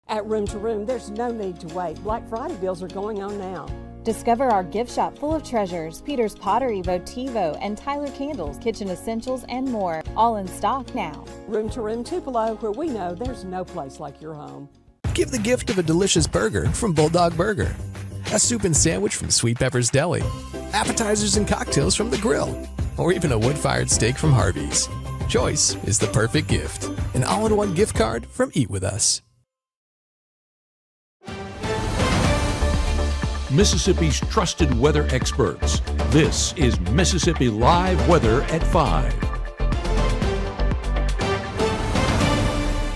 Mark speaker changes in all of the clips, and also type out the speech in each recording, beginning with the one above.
Speaker 1: At Room to Room, there's no need to wait. Black Friday deals are going on now.
Speaker 2: Discover our gift shop full of treasures, Peter's Pottery, Votivo, and Tyler Candles, kitchen essentials, and more. All in stock now.
Speaker 1: Room to Room Tupelo, where we know there's no place like your home.
Speaker 3: Give the gift of a delicious burger from Bulldog Burger, a soup and sandwich from Sweet Pepper's Deli, appetizers and cocktails from The Grill, or even a wood-fired steak from Harvey's. Choice is the perfect gift. An all-in-one gift card from Eat With Us.
Speaker 4: Mississippi's trusted weather experts. This is Mississippi Live Weather at 5.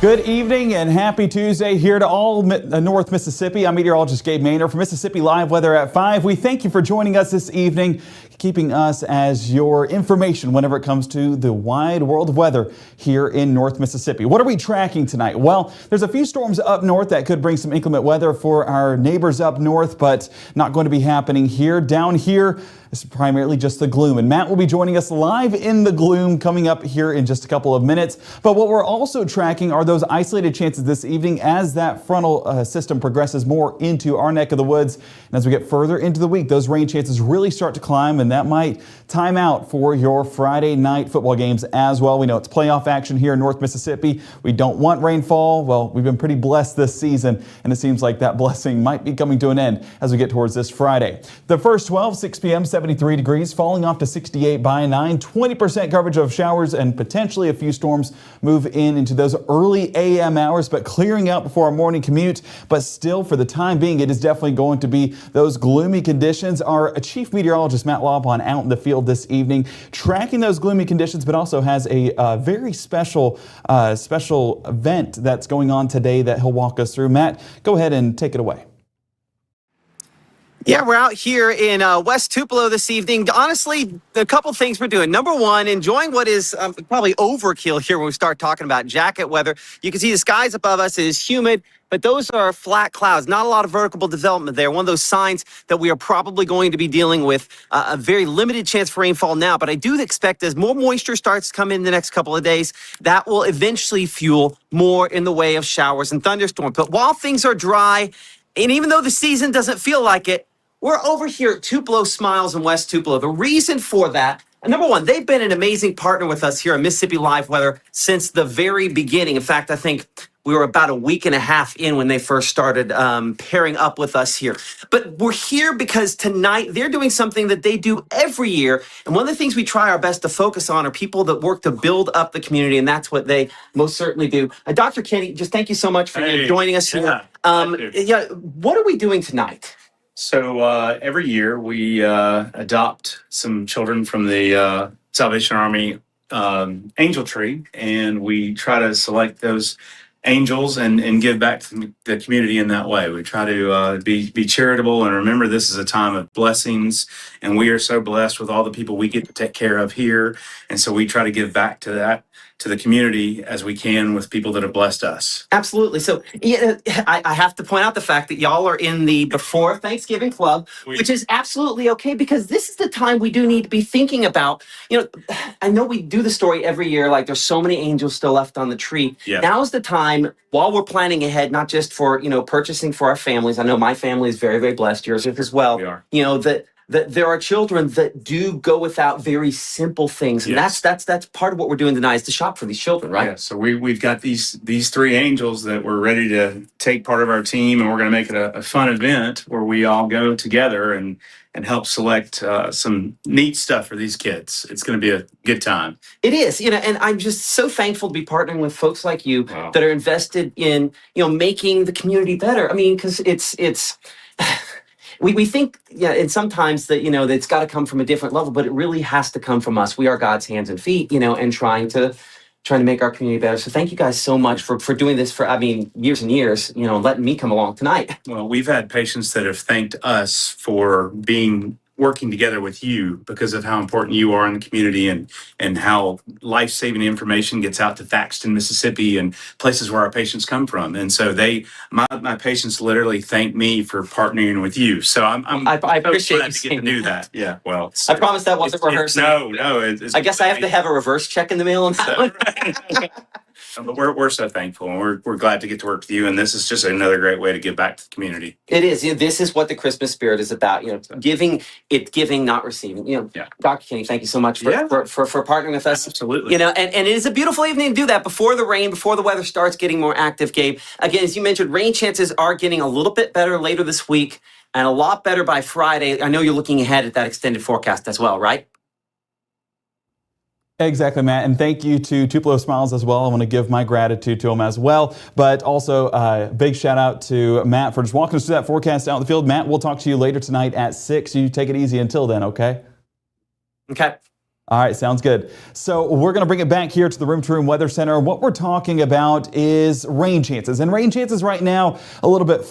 Speaker 5: Good evening and happy Tuesday here to all North Mississippi. I'm meteorologist Gabe Maynor for Mississippi Live Weather at 5. We thank you for joining us this evening, keeping us as your information whenever it comes to the wide world of weather here in North Mississippi. What are we tracking tonight? Well, there's a few storms up north that could bring some inclement weather for our neighbors up north, but not going to be happening here. Down here, it's primarily just the gloom. And Matt will be joining us live in the gloom coming up here in just a couple of minutes. But what we're also tracking are those isolated chances this evening as that frontal system progresses more into our neck of the woods. And as we get further into the week, those rain chances really start to climb, and that might time out for your Friday night football games as well. We know it's playoff action here in North Mississippi. We don't want rainfall. Well, we've been pretty blessed this season, and it seems like that blessing might be coming to an end as we get towards this Friday. The first 12, 6 p.m., 73 degrees, falling off to 68 by 9, 20% coverage of showers and potentially a few storms move into those early a.m. hours, but clearing out before our morning commute. But still, for the time being, it is definitely going to be those gloomy conditions. Our chief meteorologist, Matt Laupon, out in the field this evening, tracking those gloomy conditions, but also has a very special event that's going on today that he'll walk us through. Matt, go ahead and take it away.
Speaker 6: Yeah, we're out here in West Tupelo this evening. Honestly, a couple things we're doing. Number one, enjoying what is probably overkill here when we start talking about jacket weather. You can see the skies above us. It is humid, but those are flat clouds. Not a lot of vertical development there. One of those signs that we are probably going to be dealing with a very limited chance for rainfall now. But I do expect as more moisture starts to come in the next couple of days, that will eventually fuel more in the way of showers and thunderstorms. But while things are dry, and even though the season doesn't feel like it, we're over here at Tupelo Smiles in West Tupelo. The reason for that, number one, they've been an amazing partner with us here on Mississippi Live Weather since the very beginning. In fact, I think we were about a week and a half in when they first started pairing up with us here. But we're here because tonight they're doing something that they do every year. And one of the things we try our best to focus on are people that work to build up the community. And that's what they most certainly do. Dr. Kenny, just thank you so much for joining us here. What are we doing tonight?
Speaker 7: So every year we adopt some children from the Salvation Army Angel Tree, and we try to select those angels and give back to the community in that way. We try to be charitable and remember this is a time of blessings, and we are so blessed with all the people we get to take care of here, and so we try to give back to that, to the community as we can with people that have blessed us.
Speaker 6: Absolutely. So I have to point out the fact that y'all are in the Before Thanksgiving Club, which is absolutely okay, because this is the time we do need to be thinking about, I know we do the story every year, like there's so many angels still left on the tree. Yeah. Now is the time, while we're planning ahead, not just for, purchasing for our families. I know my family is very, very blessed, yours as well. We are. That there are children that do go without very simple things. And yes, that's part of what we're doing tonight, is to shop for these children, right?
Speaker 7: Yeah, so we've got these three angels that we're ready to take part of our team, and we're going to make it a fun event where we all go together and help select some neat stuff for these kids. It's going to be a good time.
Speaker 6: It is, and I'm just so thankful to be partnering with folks like you that are invested in, making the community better. I mean, because it's We think, and sometimes that, that it's got to come from a different level, but it really has to come from us. We are God's hands and feet, and trying to make our community better. So thank you guys so much for doing this for, years and years, letting me come along tonight.
Speaker 7: Well, we've had patients that have thanked us for working together with you because of how important you are in the community and how life-saving information gets out to Thaxton, Mississippi, and places where our patients come from. And so my patients literally thank me for partnering with you. So I
Speaker 6: appreciate
Speaker 7: glad to get to do that. Yeah, well,
Speaker 6: I promise that wasn't rehearsed.
Speaker 7: No.
Speaker 6: I guess I have to have a reverse check in the mail on that one.
Speaker 7: But we're so thankful, and we're glad to get to work with you. And this is just another great way to give back to the community.
Speaker 6: It is. This is what the Christmas spirit is about. Giving, not receiving.
Speaker 7: Yeah.
Speaker 6: Dr. Kenny, thank you so much for partnering with us.
Speaker 7: Absolutely.
Speaker 6: And it is a beautiful evening to do that before the rain, before the weather starts getting more active, Gabe. Again, as you mentioned, rain chances are getting a little bit better later this week and a lot better by Friday. I know you're looking ahead at that extended forecast as well, right?
Speaker 5: Exactly, Matt, and thank you to Tupelo Smiles as well. I want to give my gratitude to him as well, but also big shout out to Matt for just walking us through that forecast out in the field. Matt, we'll talk to you later tonight at 6. You take it easy until then, okay?
Speaker 6: Okay.
Speaker 5: All right, sounds good. So we're going to bring it back here to the Room to Room Weather Center. What we're talking about is rain chances. And rain chances right now, a little bit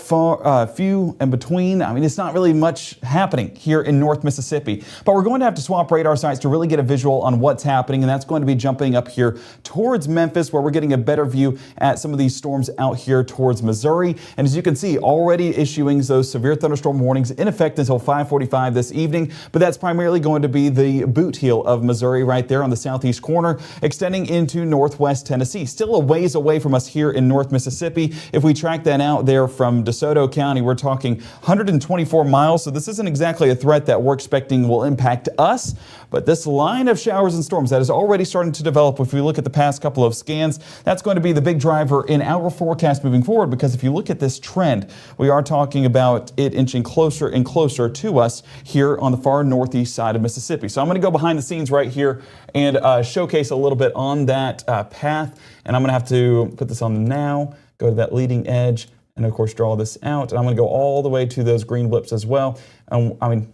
Speaker 5: few and between. I mean, it's not really much happening here in North Mississippi. But we're going to have to swap radar sites to really get a visual on what's happening. And that's going to be jumping up here towards Memphis, where we're getting a better view at some of these storms out here towards Missouri. And as you can see, already issuing those severe thunderstorm warnings in effect until 5:45 this evening. But that's primarily going to be the boot heel of Missouri right there on the southeast corner, extending into northwest Tennessee. Still a ways away from us here in North Mississippi. If we track that out there from DeSoto County, we're talking 124 miles. So this isn't exactly a threat that we're expecting will impact us. But this line of showers and storms that is already starting to develop, if we look at the past couple of scans, that's going to be the big driver in our forecast moving forward. Because if you look at this trend, we are talking about it inching closer and closer to us here on the far northeast side of Mississippi. So I'm going to go behind the scenes right here and showcase a little bit on that path. And I'm going to have to put this on now, go to that leading edge, and of course draw this out. And I'm going to go all the way to those green blips as well. I mean,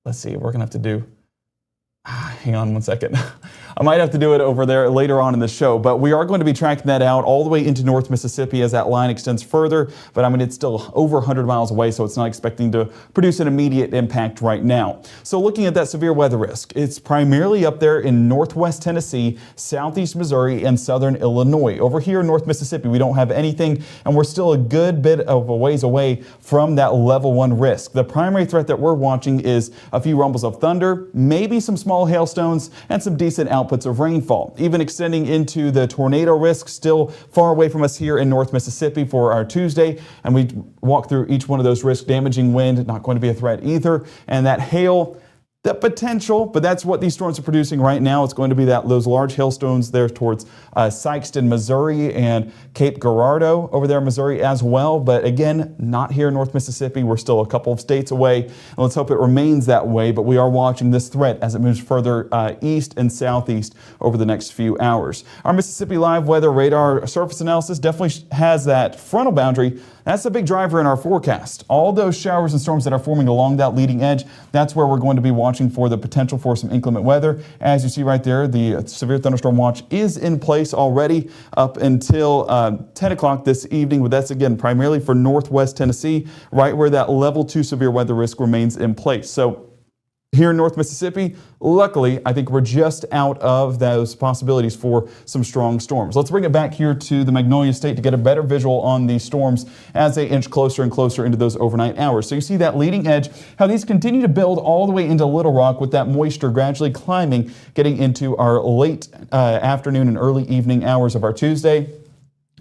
Speaker 5: let's see, we're going to have to do, hang on one second. I might have to do it over there later on in the show, but we are going to be tracking that out all the way into North Mississippi as that line extends further. But I mean, it's still over 100 miles away, so it's not expecting to produce an immediate impact right now. So looking at that severe weather risk, it's primarily up there in northwest Tennessee, southeast Missouri, and southern Illinois. Over here in North Mississippi, we don't have anything, and we're still a good bit of a ways away from that level 1 risk. The primary threat that we're watching is a few rumbles of thunder, maybe some small hailstones, and some decent outputs of rainfall. Even extending into the tornado risk, still far away from us here in North Mississippi for our Tuesday. And we walk through each one of those risks. Damaging wind, not going to be a threat either. And that hail, the potential, but that's what these storms are producing right now. It's going to be those large hailstones there towards Sikeston, Missouri, and Cape Girardeau over there in Missouri as well. But again, not here in North Mississippi. We're still a couple of states away, and let's hope it remains that way. But we are watching this threat as it moves further east and southeast over the next few hours. Our Mississippi Live Weather Radar surface analysis definitely has that frontal boundary. That's the big driver in our forecast. All those showers and storms that are forming along that leading edge, that's where we're going to be watching for the potential for some inclement weather. As you see right there, the severe thunderstorm watch is in place already up until 10 o'clock this evening, but that's again primarily for northwest Tennessee, right where that level 2 severe weather risk remains in place. So here in North Mississippi, luckily, I think we're just out of those possibilities for some strong storms. Let's bring it back here to the Magnolia State to get a better visual on these storms as they inch closer and closer into those overnight hours. So you see that leading edge, how these continue to build all the way into Little Rock with that moisture gradually climbing, getting into our late afternoon and early evening hours of our Tuesday.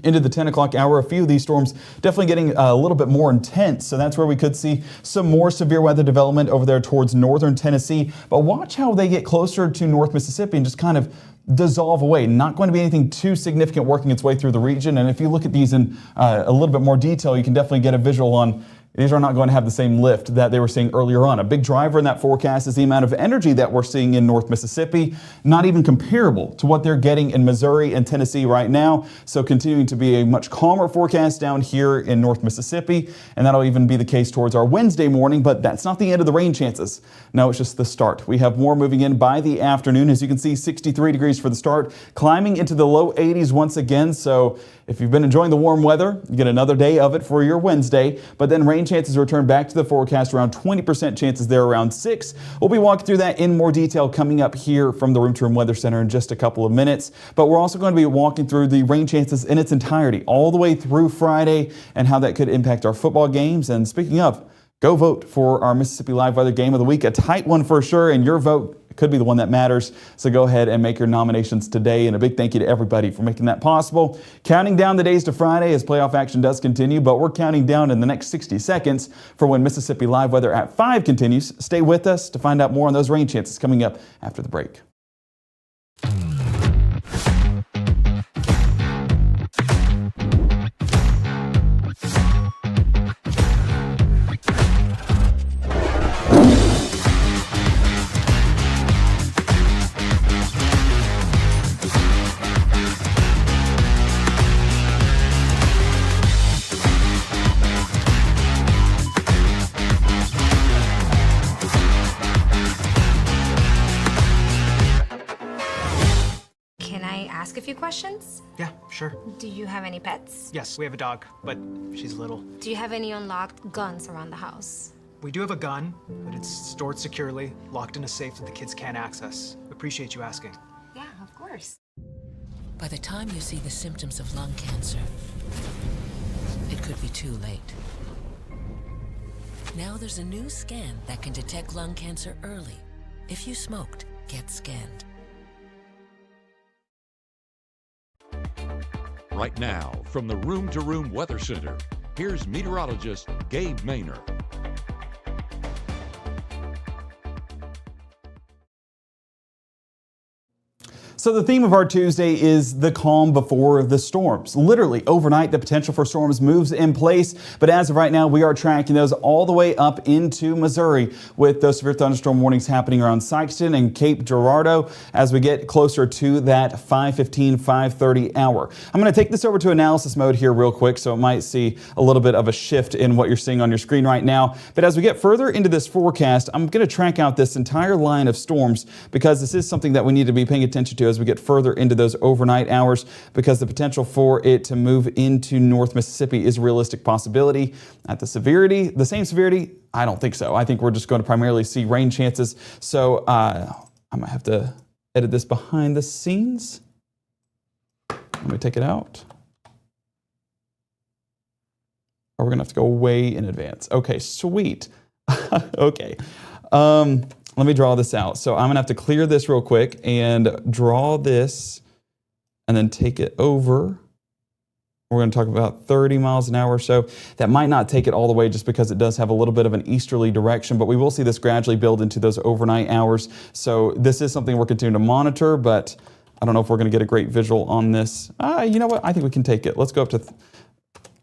Speaker 5: Into the 10 o'clock hour, a few of these storms definitely getting a little bit more intense. So that's where we could see some more severe weather development over there towards northern Tennessee. But watch how they get closer to North Mississippi and just kind of dissolve away. Not going to be anything too significant working its way through the region. And if you look at these in a little bit more detail, you can definitely get a visual on these are not going to have the same lift that they were seeing earlier on. A big driver in that forecast is the amount of energy that we're seeing in North Mississippi, not even comparable to what they're getting in Missouri and Tennessee right now. So continuing to be a much calmer forecast down here in North Mississippi, and that'll even be the case towards our Wednesday morning, but that's not the end of the rain chances. No, it's just the start. We have more moving in by the afternoon. As you can see, 63 degrees for the start, climbing into the low 80s once again. So if you've been enjoying the warm weather, you get another day of it for your Wednesday, but then rain chances return back to the forecast, around 20% chances there around 6. We'll be walking through that in more detail coming up here from the Room to Room Weather Center in just a couple of minutes. But we're also going to be walking through the rain chances in its entirety, all the way through Friday, and how that could impact our football games. And speaking of, go vote for our Mississippi Live Weather Game of the Week, a tight one for sure, and your vote could be the one that matters. So go ahead and make your nominations today. And a big thank you to everybody for making that possible. Counting down the days to Friday as playoff action does continue, but we're counting down in the next 60 seconds for when Mississippi Live Weather at 5 continues. Stay with us to find out more on those rain chances coming up after the break.
Speaker 8: Ask a few questions?
Speaker 9: Yeah, sure.
Speaker 8: Do you have any pets?
Speaker 9: Yes, we have a dog, but she's little.
Speaker 8: Do you have any unlocked guns around the house?
Speaker 9: We do have a gun, but it's stored securely, locked in a safe that the kids can't access. Appreciate you asking.
Speaker 8: Yeah, of course.
Speaker 10: By the time you see the symptoms of lung cancer, it could be too late. Now there's a new scan that can detect lung cancer early. If you smoked, get scanned.
Speaker 4: Right now, from the Room to Room Weather Center, here's meteorologist Gabe Maynor.
Speaker 5: So the theme of our Tuesday is the calm before the storms. Literally overnight, the potential for storms moves in place. But as of right now, we are tracking those all the way up into Missouri with those severe thunderstorm warnings happening around Sikeston and Cape Girardeau as we get closer to that 5:15, 5:30 hour. I'm going to take this over to analysis mode here real quick, so it might see a little bit of a shift in what you're seeing on your screen right now. But as we get further into this forecast, I'm going to track out this entire line of storms because this is something that we need to be paying attention to as we get further into those overnight hours, because the potential for it to move into North Mississippi is a realistic possibility. At the severity, the same severity, I don't think so. I think we're just going to primarily see rain chances. So I might have to edit this behind the scenes. Let me take it out. Or we're going to have to go way in advance. Okay, sweet. Okay. Let me draw this out. So I'm gonna have to clear this real quick and draw this and then take it over. We're gonna talk about 30 miles an hour or so. That might not take it all the way just because it does have a little bit of an easterly direction, but we will see this gradually build into those overnight hours. So this is something we're continuing to monitor, but I don't know if we're gonna get a great visual on this. You know what, I think we can take it. Let's go up to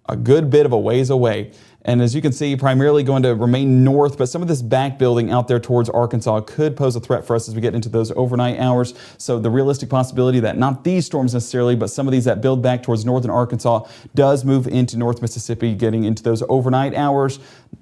Speaker 5: a good bit of a ways away. And as you can see, primarily going to remain north, but some of this back building out there towards Arkansas could pose a threat for us as we get into those overnight hours. So the realistic possibility that not these storms necessarily, but some of these that build back towards northern Arkansas does move into North Mississippi, getting into those overnight hours.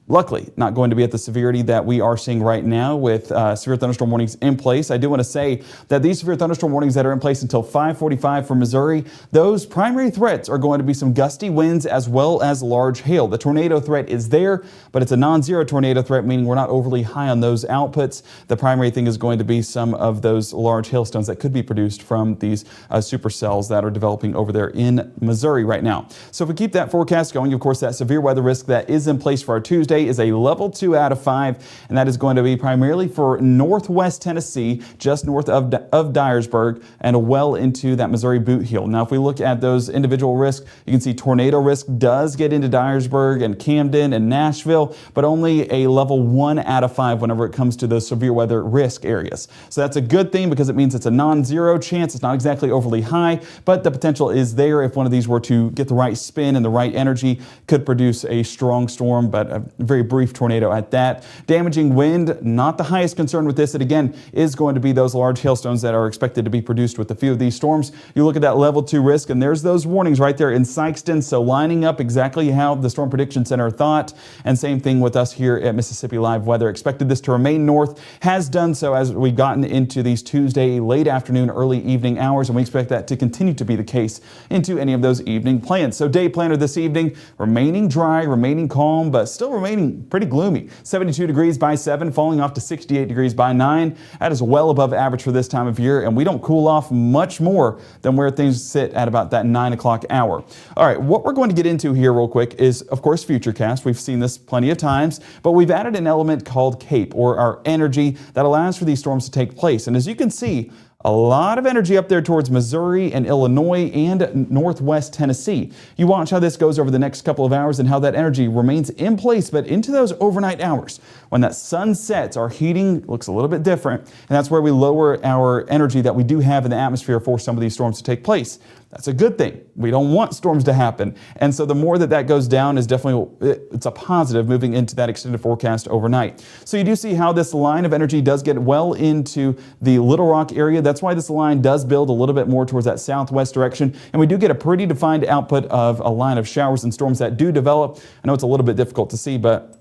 Speaker 5: Luckily, not going to be at the severity that we are seeing right now with severe thunderstorm warnings in place. I do want to say that these severe thunderstorm warnings that are in place until 5:45 for Missouri, those primary threats are going to be some gusty winds as well as large hail. The tornado threat is there, but it's a non-zero tornado threat, meaning we're not overly high on those outputs. The primary thing is going to be some of those large hailstones that could be produced from these supercells that are developing over there in Missouri right now. So if we keep that forecast going, of course, that severe weather risk that is in place for our Tuesday is a level 2 out of 5, and that is going to be primarily for northwest Tennessee, just north of Dyersburg, and well into that Missouri boot heel. Now, if we look at those individual risks, you can see tornado risk does get into Dyersburg and Camden and Nashville, but only a level 1 out of 5 whenever it comes to those severe weather risk areas. So that's a good thing because it means it's a non-zero chance. It's not exactly overly high, but the potential is there if one of these were to get the right spin and the right energy, could produce a strong storm, but a very brief tornado at that. Damaging wind, not the highest concern with this. It again is going to be those large hailstones that are expected to be produced with a few of these storms. You look at that level 2 risk, and there's those warnings right there in Sikeston. So lining up exactly how the Storm Prediction Center thought, and same thing with us here at Mississippi Live Weather. Expected this to remain north, has done so as we've gotten into these Tuesday late afternoon, early evening hours, and we expect that to continue to be the case into any of those evening plans. So day planner this evening, remaining dry, remaining calm, but still remaining remaining pretty gloomy. 72 degrees by 7, falling off to 68 degrees by 9. That is well above average for this time of year, and we don't cool off much more than where things sit at about that 9 o'clock hour. All right, what we're going to get into here real quick is, of course, Futurecast. We've seen this plenty of times, but we've added an element called CAPE, or our energy, that allows for these storms to take place. And as you can see, a lot of energy up there towards Missouri and Illinois and northwest Tennessee. You watch how this goes over the next couple of hours and how that energy remains in place, but into those overnight hours, when that sun sets, our heating looks a little bit different, and that's where we lower our energy that we do have in the atmosphere for some of these storms to take place. That's a good thing. We don't want storms to happen. And so the more that goes down is definitely, it's a positive moving into that extended forecast overnight. So you do see how this line of energy does get well into the Little Rock area. That's why this line does build a little bit more towards that southwest direction. And we do get a pretty defined output of a line of showers and storms that do develop. I know it's a little bit difficult to see, but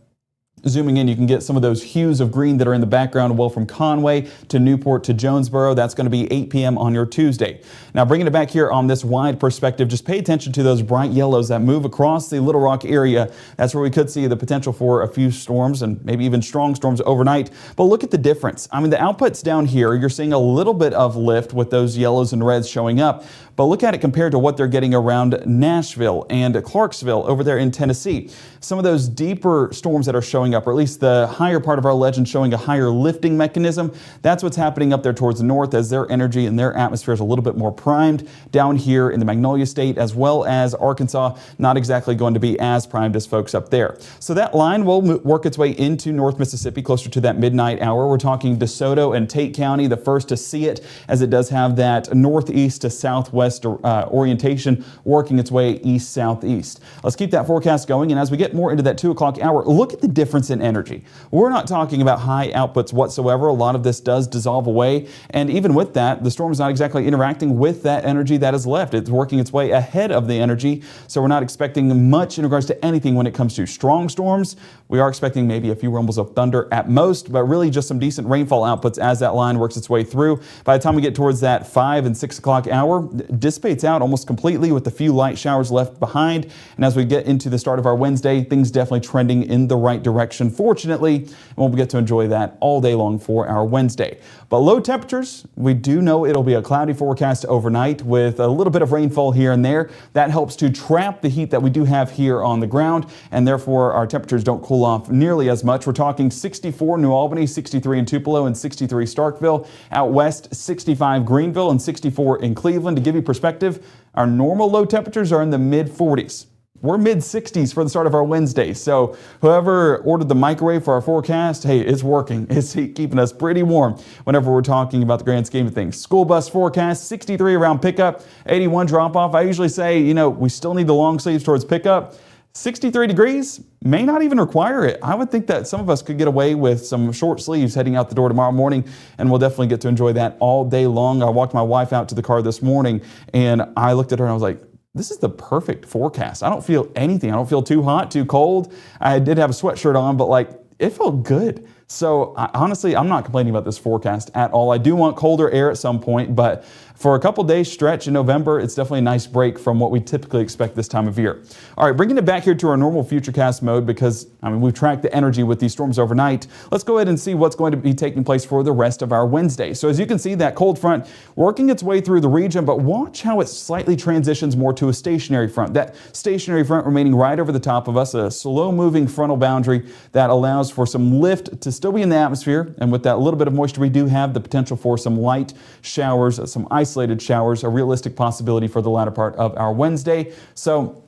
Speaker 5: zooming in, you can get some of those hues of green that are in the background, well, from Conway to Newport to Jonesboro. That's going to be 8 p.m. on your Tuesday. Now, bringing it back here on this wide perspective, just pay attention to those bright yellows that move across the Little Rock area. That's where we could see the potential for a few storms and maybe even strong storms overnight. But look at the difference. I mean, the outputs down here, you're seeing a little bit of lift with those yellows and reds showing up. But look at it compared to what they're getting around Nashville and Clarksville over there in Tennessee. Some of those deeper storms that are showing up, or at least the higher part of our legend showing a higher lifting mechanism, that's what's happening up there towards the north as their energy and their atmosphere is a little bit more primed. Down here in the Magnolia State as well as Arkansas, not exactly going to be as primed as folks up there. So that line will work its way into North Mississippi closer to that midnight hour. We're talking DeSoto and Tate County, the first to see it, as it does have that northeast to southwest orientation working its way east-southeast. Let's keep that forecast going, and as we get more into that 2 o'clock hour, look at the difference in energy. We're not talking about high outputs whatsoever. A lot of this does dissolve away, and even with that, the storm is not exactly interacting with that energy that is left. It's working its way ahead of the energy, so we're not expecting much in regards to anything when it comes to strong storms. We are expecting maybe a few rumbles of thunder at most, but really just some decent rainfall outputs as that line works its way through. By the time we get towards that 5 and 6 o'clock hour, dissipates out almost completely with a few light showers left behind. And as we get into the start of our Wednesday, things definitely trending in the right direction, fortunately, and we'll get to enjoy that all day long for our Wednesday. But low temperatures, we do know it'll be a cloudy forecast overnight with a little bit of rainfall here and there. That helps to trap the heat that we do have here on the ground, and therefore our temperatures don't cool off nearly as much. We're talking 64 New Albany, 63 in Tupelo, and 63 Starkville. Out west, 65 Greenville and 64 in Cleveland. To give you perspective, our normal low temperatures are in the mid-40s. We're mid-60s for the start of our Wednesday. So whoever ordered the microwave for our forecast, hey, it's working. It's keeping us pretty warm whenever we're talking about the grand scheme of things. School bus forecast, 63 around pickup, 81 drop-off. I usually say, we still need the long sleeves towards pickup. 63 degrees may not even require it. I would think that some of us could get away with some short sleeves heading out the door tomorrow morning, and we'll definitely get to enjoy that all day long. I walked my wife out to the car this morning, and I looked at her and I was like, this is the perfect forecast. I don't feel anything. I don't feel too hot, too cold. I did have a sweatshirt on, but it felt good. So honestly, I'm not complaining about this forecast at all. I do want colder air at some point, but for a couple days stretch in November, it's definitely a nice break from what we typically expect this time of year. All right, bringing it back here to our normal Futurecast mode because, we've tracked the energy with these storms overnight. Let's go ahead and see what's going to be taking place for the rest of our Wednesday. So as you can see, that cold front working its way through the region, but watch how it slightly transitions more to a stationary front. That stationary front remaining right over the top of us, a slow-moving frontal boundary that allows for some lift to still be in the atmosphere, and with that little bit of moisture, we do have the potential for some light showers, some isolated showers, a realistic possibility for the latter part of our Wednesday. So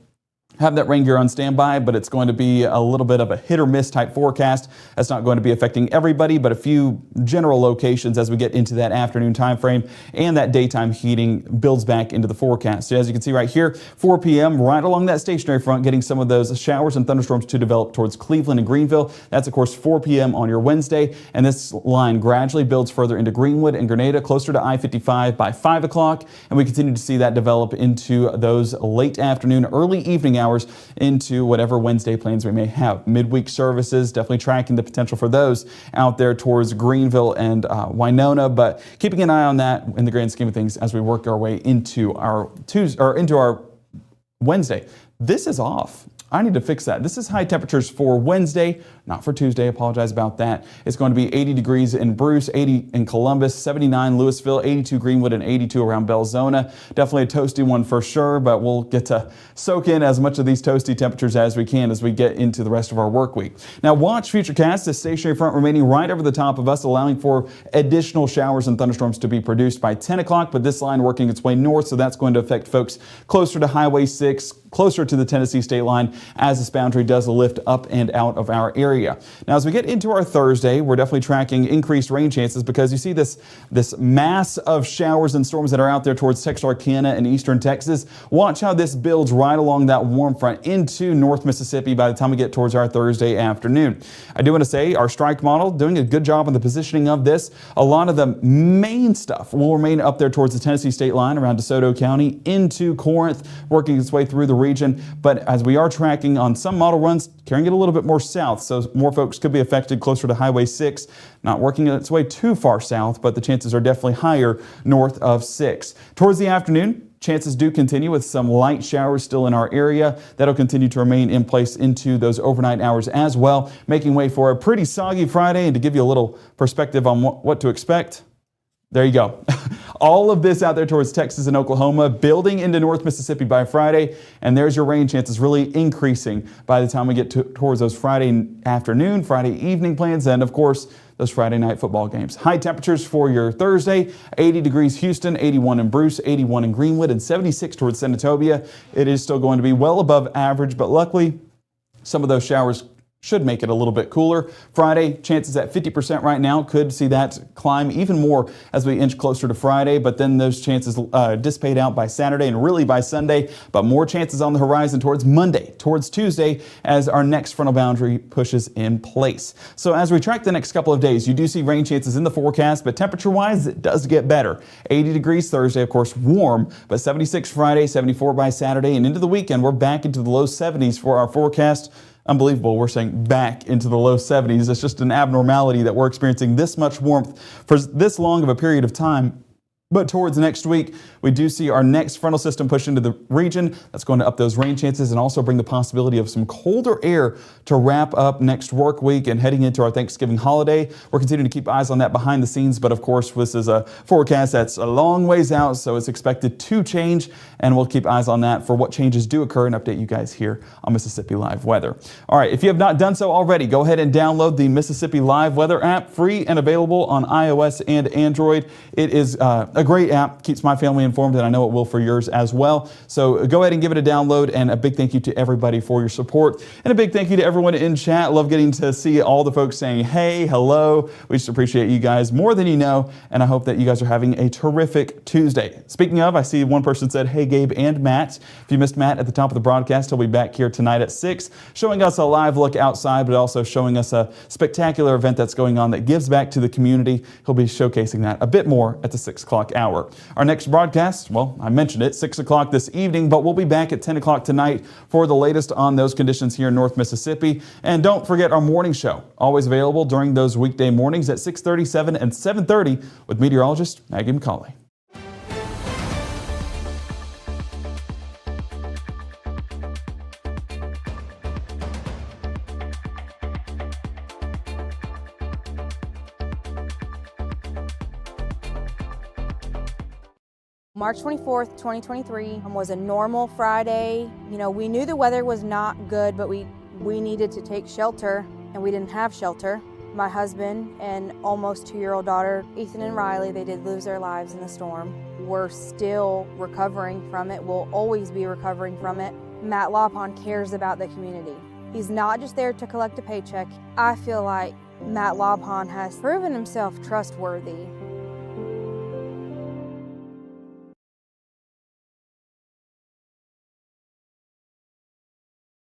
Speaker 5: have that rain gear on standby, but it's going to be a little bit of a hit or miss type forecast. That's not going to be affecting everybody, but a few general locations as we get into that afternoon time frame, and that daytime heating builds back into the forecast. So as you can see right here, 4 p.m. right along that stationary front, getting some of those showers and thunderstorms to develop towards Cleveland and Greenville. That's of course 4 p.m. on your Wednesday, and this line gradually builds further into Greenwood and Grenada, closer to I-55 by 5 o'clock, and we continue to see that develop into those late afternoon, early evening hours into whatever Wednesday plans we may have. Midweek services, definitely tracking the potential for those out there towards Greenville and Winona, but keeping an eye on that in the grand scheme of things as we work our way into our Wednesday. This is off. I need to fix that. This is high temperatures for Wednesday, not for Tuesday. Apologize about that. It's going to be 80 degrees in Bruce, 80 in Columbus, 79 Louisville, 82 Greenwood, and 82 around Belzona. Definitely a toasty one for sure, but we'll get to soak in as much of these toasty temperatures as we can as we get into the rest of our work week. Now watch Futurecast, this stationary front remaining right over the top of us, allowing for additional showers and thunderstorms to be produced by 10 o'clock, but this line working its way north, so that's going to affect folks closer to Highway 6, closer to the Tennessee state line as this boundary does lift up and out of our area. Now, as we get into our Thursday, we're definitely tracking increased rain chances because you see this mass of showers and storms that are out there towards Texarkana and eastern Texas. Watch how this builds right along that warm front into North Mississippi by the time we get towards our Thursday afternoon. I do want to say our strike model doing a good job on the positioning of this. A lot of the main stuff will remain up there towards the Tennessee state line around DeSoto County into Corinth, working its way through the region, but as we are tracking on some model runs, carrying it a little bit more south, so more folks could be affected closer to Highway 6, not working its way too far south, but the chances are definitely higher north of 6. Towards the afternoon, chances do continue with some light showers still in our area. That'll continue to remain in place into those overnight hours as well, making way for a pretty soggy Friday. And to give you a little perspective on what to expect, there you go. All of this out there towards Texas and Oklahoma, building into North Mississippi by Friday, and there's your rain chances really increasing by the time we get towards those Friday afternoon, Friday evening plans, and of course, those Friday night football games. High temperatures for your Thursday, 80 degrees Houston, 81 in Bruce, 81 in Greenwood, and 76 towards Senatobia. It is still going to be well above average, but luckily, some of those showers should make it a little bit cooler. Friday, chances at 50% right now. Could see that climb even more as we inch closer to Friday, but then those chances dissipate out by Saturday and really by Sunday, but more chances on the horizon towards Monday, towards Tuesday, as our next frontal boundary pushes in place. So as we track the next couple of days, you do see rain chances in the forecast, but temperature-wise, it does get better. 80 degrees Thursday, of course, warm, but 76 Friday, 74 by Saturday, and into the weekend, we're back into the low 70s for our forecast. Unbelievable. We're saying back into the low 70s. It's just an abnormality that we're experiencing this much warmth for this long of a period of time. But towards next week, we do see our next frontal system push into the region. That's going to up those rain chances and also bring the possibility of some colder air to wrap up next work week and heading into our Thanksgiving holiday. We're continuing to keep eyes on that behind the scenes, but of course, this is a forecast that's a long ways out, so it's expected to change, and we'll keep eyes on that for what changes do occur and update you guys here on Mississippi Live Weather. All right, if you have not done so already, go ahead and download the Mississippi Live Weather app, free and available on iOS and Android. It is a great app, keeps my family informed, and I know it will for yours as well. So go ahead and give it a download, and a big thank you to everybody for your support, and a big thank you to everyone in chat. Love getting to see all the folks saying hey, hello. We just appreciate you guys more than you know, and I hope that you guys are having a terrific Tuesday. Speaking of, I see one person said, hey Gabe and Matt. If you missed Matt at the top of the broadcast, he'll be back here tonight at 6, showing us a live look outside, but also showing us a spectacular event that's going on that gives back to the community. He'll be showcasing that a bit more at the 6 o'clock hour. Our next broadcast, well, I mentioned it, 6 o'clock this evening, but we'll be back at 10 o'clock tonight for the latest on those conditions here in North Mississippi. And don't forget our morning show, always available during those weekday mornings at 6:30, 7, and 7:30 with meteorologist Maggie McCauley.
Speaker 11: March 24th, 2023 was a normal Friday. You know, we knew the weather was not good, but we needed to take shelter, and we didn't have shelter. My husband and almost 2-year-old daughter, Ethan and Riley, they did lose their lives in the storm. We're still recovering from it. We'll always be recovering from it. Matt Laupon cares about the community. He's not just there to collect a paycheck. I feel like Matt Laupon has proven himself trustworthy